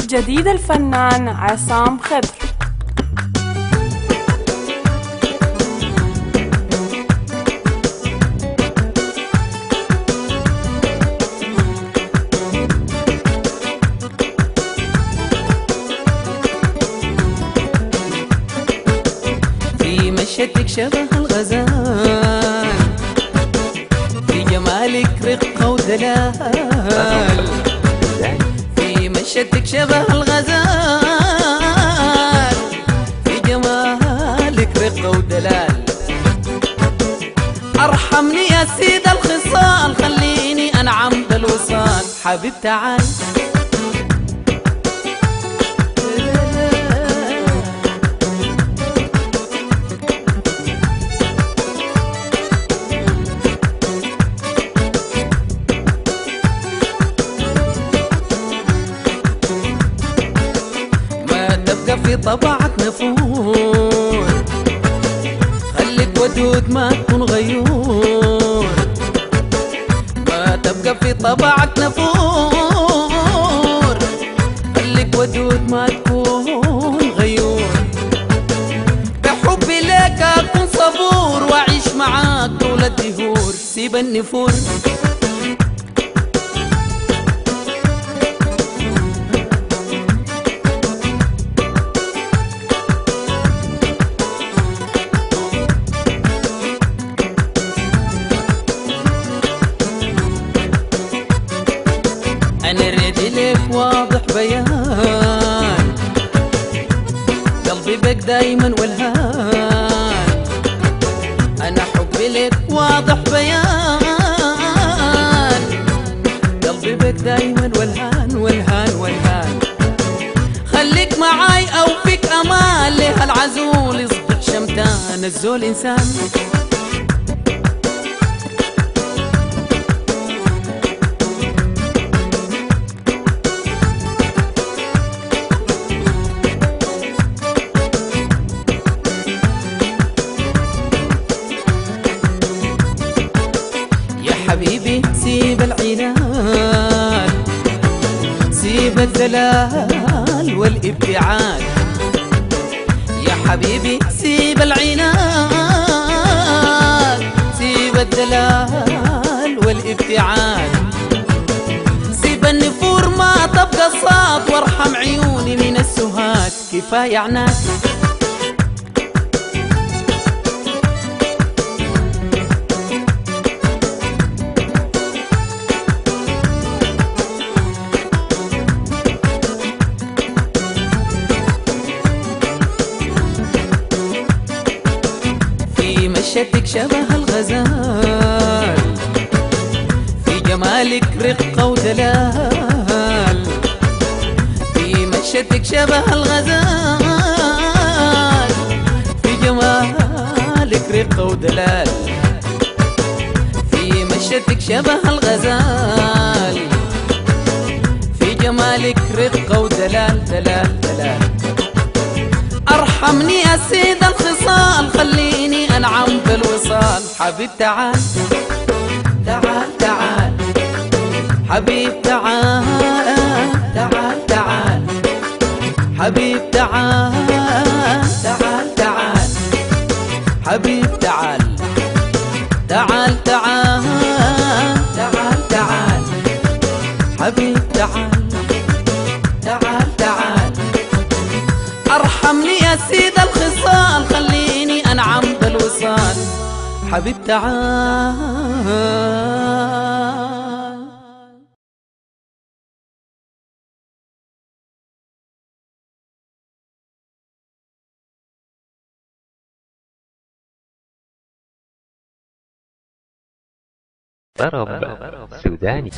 جديد الفنان عصام خضر. في مشيتك شبه الغزال، في جمالك رقة ودلال. في مشيتك شبه الغزال، في جمالك رقة ودلال. ارحمني يا سيد الخصال، خليني انعم بالوصال. حبيب تعال في طبعك نفور، خليك ودود ما تكون غيور. ما تبقى في طبعك نفور، خليك ودود ما تكون غيور. بحبي لك اكون صبور، واعيش معاك طول الدهور. سيب النفور أنا ريدي لك واضح بيان، قلبي بك دايما والهان. أنا حبي لك واضح بيان، قلبي بك دايما والهان والهان والهان. خليك معاي أو فيك أمان، ليه العزول يصبح شمتان الزول إنسان. حبيبي سيب العناد، سيب الدلال والابتعاد. يا حبيبي سيب العناد، سيب الدلال والابتعاد. سيب النفور ما تبقى صاد، وارحم عيوني من السهاد. كفاية عناد مشيتك شبه الغزال، في جمالك رقة ودلال. في مشيتك شبه الغزال، في جمالك رقة ودلال. في مشيتك شبه الغزال، في جمالك رقة ودلال دلال دلال. ارحمني يا سيد الخصال، خليني انعم بالوصال. حبيب تعال تعال تعال، حبيب تعال تعال تعال، حبيب تعال تعال تعال، حبيب تعال تعال تعال تعال تعال، حبيب تعال تعال تعال. ارحمني يا سيد الخصال، خليني انعم بالوصال. حبيب تعال طرب سوداني.